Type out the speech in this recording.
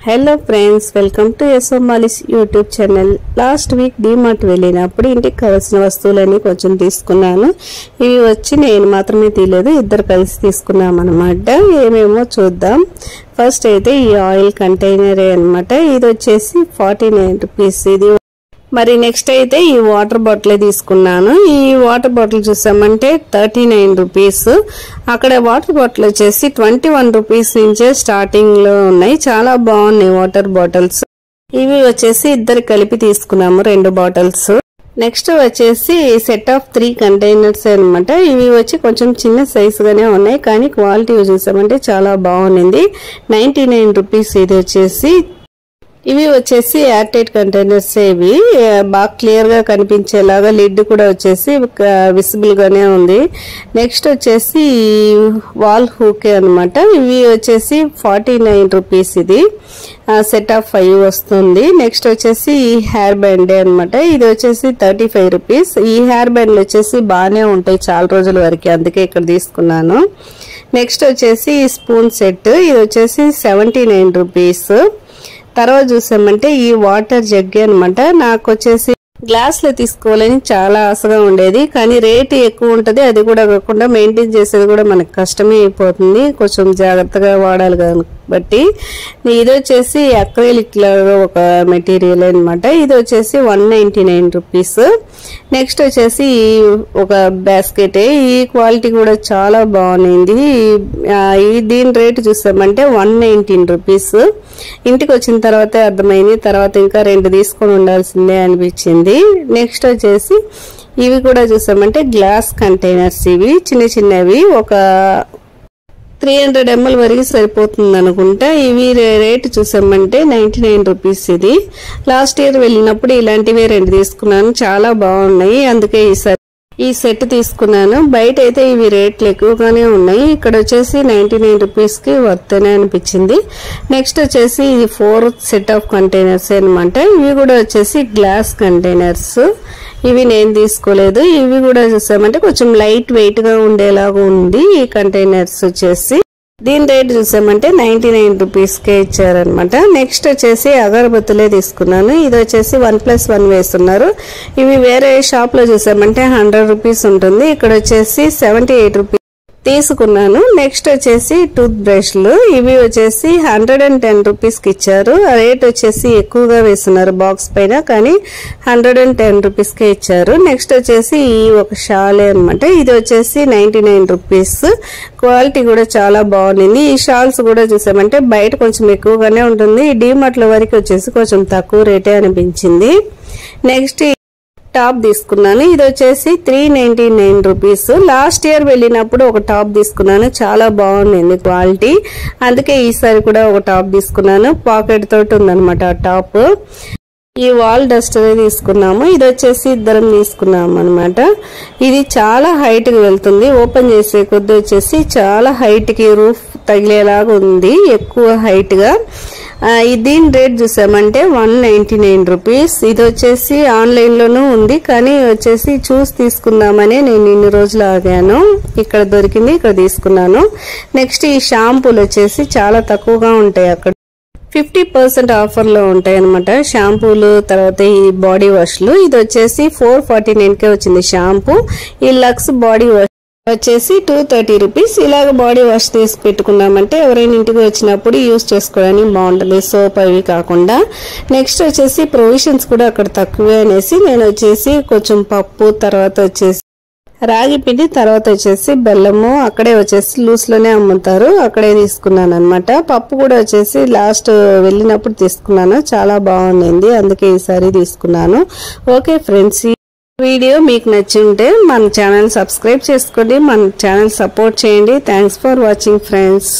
Hello friends, welcome to యశోమాలిస్ YouTube channel. Last week DMart వెళ్ళినప్పుడు ఇంటికి కావాల్సిన వస్తువులన్నీ కొంచెం తీసుకున్నాను. ఇవి వచ్చి నేను మాత్రమే తీయలేదు, ఇద్దరు కలిసి తీసుకున్నాం అనమాట. ఏమేమో చూద్దాం. ఫస్ట్ అయితే ఈ ఆయిల్ కంటైనరే అనమాట. ఇది వచ్చేసి 49 రూపీస్. ఇది మరి నెక్స్ట్ అయితే ఈ వాటర్ బాటిల్ తీసుకున్నాను. ఈ వాటర్ బాటిల్ చూసామంటే 39 రూపీస్. అక్కడ వాటర్ బాటిల్ వచ్చేసి 21 రూపీస్ నుంచే స్టార్టింగ్ లో ఉన్నాయి. చాలా బాగున్నాయి వాటర్ బాటిల్స్. ఇవి వచ్చేసి ఇద్దరు కలిపి తీసుకున్నాము 2 బాటిల్స్. నెక్స్ట్ వచ్చేసి సెట్ ఆఫ్ 3 కంటైనర్స్ అనమాట. ఇవి వచ్చి కొంచెం చిన్న సైజు గానే ఉన్నాయి, కానీ క్వాలిటీ చూసామంటే చాలా బాగుంది. 99 రూపీస్. ఇది వచ్చేసి ఇవి వచ్చేసి ఎయిర్ టైట్ కంటైనర్స్. ఇవి బాగా క్లియర్ గా కనిపించేలాగా లిడ్ కూడా వచ్చేసి విజిబుల్ గానే ఉంది. నెక్స్ట్ వచ్చేసి వాల్ హూక్ అనమాట. ఇవి వచ్చేసి 49 రూపీస్. ఇది సెట్ ఆఫ్ 5 వస్తుంది. నెక్స్ట్ వచ్చేసి ఈ హెయిర్ బ్యాండ్ అనమాట. ఇది వచ్చేసి 35 రూపీస్. ఈ హెయిర్ బ్యాండ్లు వచ్చేసి బాగానే ఉంటాయి చాలా రోజుల వరకు, అందుకే ఇక్కడ తీసుకున్నాను. నెక్స్ట్ వచ్చేసి ఈ స్పూన్ సెట్. ఇది వచ్చేసి 79 రూపీస్. తర్వాత చూసామంటే ఈ వాటర్ జగ్ అనమాట. నాకు వచ్చేసి గ్లాస్ లో తీసుకోవాలని చాలా ఆశగా ఉండేది, కానీ రేట్ ఎక్కువ ఉంటది. అది కూడా కాకుండా మెయింటైన్ చేసేది కూడా మనకు కష్టమే అయిపోతుంది, కొంచెం జాగ్రత్తగా వాడాలి కాబట్టి. ఇది వచ్చేసి అక్రిలిక్ లాగా ఒక మెటీరియల్ అనమాట. ఇది వచ్చేసి 199 రూపీస్. నెక్స్ట్ వచ్చేసి ఒక బాస్కెట్. ఈ క్వాలిటీ కూడా చాలా బాగుంది. దీని రేట్ చూసామంటే 119 రూపీస్. ఇంటికి వచ్చిన తర్వాత అర్థమైంది, తర్వాత ఇంకా 2 తీసుకొని ఉండాల్సిందే అనిపించింది. నెక్స్ట్ వచ్చేసి ఇవి కూడా చూసామంటే గ్లాస్ కంటైనర్స్. ఇవి చిన్న చిన్నవి, ఒక 300 ml వరకు సరిపోతుంది అనుకుంటా. ఇవి రేట్ చూసామంటే 99 రూపీస్. ఇది లాస్ట్ ఇయర్ వెళ్ళినప్పుడు ఇలాంటివి 2 తీసుకున్నాను, చాలా బాగున్నాయి, అందుకే ఈ సెట్ తీసుకున్నాను. బయట అయితే ఇవి రేట్లు ఎక్కువగానే ఉన్నాయి, ఇక్కడ వచ్చేసి 99 రూపీస్ కి వర్తనే అనిపించింది. నెక్స్ట్ వచ్చేసి ఇది 4 సెట్ ఆఫ్ కంటైనర్స్ అనమాట. ఇవి కూడా వచ్చేసి గ్లాస్ కంటైనర్స్. ఇవి నేను తీసుకోలేదు. ఇవి కూడా చూసామంటే కొంచెం లైట్ వెయిట్ గా ఉండేలాగా ఉంది. ఈ కంటైనర్స్ వచ్చేసి దీని రేట్ చూసామంటే 99 రూపీస్ కే ఇచ్చారనమాట. నెక్స్ట్ వచ్చేసి అగరబత్తులే తీసుకున్నాను. ఇది వచ్చేసి 1+1 వేస్తున్నారు. ఇవి వేరే షాప్ లో చూసామంటే 100 రూపీస్ ఉంటుంది, ఇక్కడ వచ్చేసి 78 రూపీస్ తీసుకున్నాను. నెక్స్ట్ వచ్చేసి టూత్ బ్రష్లు. ఇవి వచ్చేసి 110 రూపీస్ కి ఇచ్చారు. రేట్ వచ్చేసి ఎక్కువగా వేస్తున్నారు బాక్స్ పైన, కానీ 110 రూపీస్ కే ఇచ్చారు. నెక్స్ట్ వచ్చేసి ఈ ఒక షాలే అనమాట. ఇది వచ్చేసి 99 రూపీస్. క్వాలిటీ కూడా చాలా బాగుంది. ఈ షాల్స్ కూడా చూసామంటే బయట కొంచెం ఎక్కువగానే ఉంటుంది, డీమార్ట్ లో వరకు వచ్చేసి కొంచెం తక్కువ రేటే అనిపించింది. నెక్స్ట్ టాప్ తీసుకున్నాను. ఇది వచ్చేసి 399 రూపీస్. లాస్ట్ ఇయర్ వెళ్ళినప్పుడు ఒక టాప్ తీసుకున్నాను, చాలా బాగుంది క్వాలిటీ, అందుకే ఈసారి కూడా ఒక టాప్ తీసుకున్నాను. పాకెట్ తోటి ఉందన్నమాట ఆ టాప్. ఈ వాల్ డస్టర్ తీసుకున్నాము. ఇది వచ్చేసి ఇద్దరం తీసుకున్నాము అనమాట. ఇది చాలా హైట్ కి వెళ్తుంది, ఓపెన్ చేసే కొద్ది వచ్చేసి చాలా హైట్ కి రూఫ్ తగిలేలాగా ఉంది, ఎక్కువ హైట్ గా. దీని రేట్ చూసామంటే 199 రూపీస్. ఇది వచ్చేసి ఆన్లైన్ లోనూ ఉంది, కానీ వచ్చేసి చూసి తీసుకుందామని నేను ఇన్ని రోజులు ఆగాను. ఇక్కడ దొరికింది, ఇక్కడ తీసుకున్నాను. నెక్స్ట్ ఈ షాంపూలు వచ్చేసి చాలా తక్కువగా ఉంటాయి, అక్కడ 50% ఆఫర్ లో ఉంటాయి అనమాట షాంపూలు. తర్వాత ఈ బాడీ వాష్లు. ఇది వచ్చేసి 449 కే వచ్చింది షాంపూ. ఈ లక్స్ బాడీ వాష్ వచ్చేసి 230 రూపీస్. ఇలాగ బాడీ వాష్ తీసి పెట్టుకున్నామంటే ఎవరైనా ఇంటికి వచ్చినప్పుడు యూజ్ చేసుకోవడానికి బాగుంటుంది, సోప్ అవి కాకుండా. నెక్స్ట్ వచ్చేసి ప్రొవిజన్స్ కూడా అక్కడ తక్కువే అనేసి నేను వచ్చేసి కొంచెం పప్పు, తర్వాత వచ్చేసి రాగి పిండి, తర్వాత వచ్చేసి బెల్లము అక్కడే వచ్చేసి లూస్ లోనే అమ్ముతారు, అక్కడే తీసుకున్నాను అనమాట. పప్పు కూడా వచ్చేసి లాస్ట్ వెళ్ళినప్పుడు తీసుకున్నాను, చాలా బాగుంది, అందుకే ఈసారి తీసుకున్నాను. ఓకే ఫ్రెండ్స్, వీడియో మీకు నచ్చింటే మన ఛానల్ సబ్స్క్రైబ్ చేసుకోండి, మన ఛానల్ సపోర్ట్ చేయండి. Thanks for watching friends.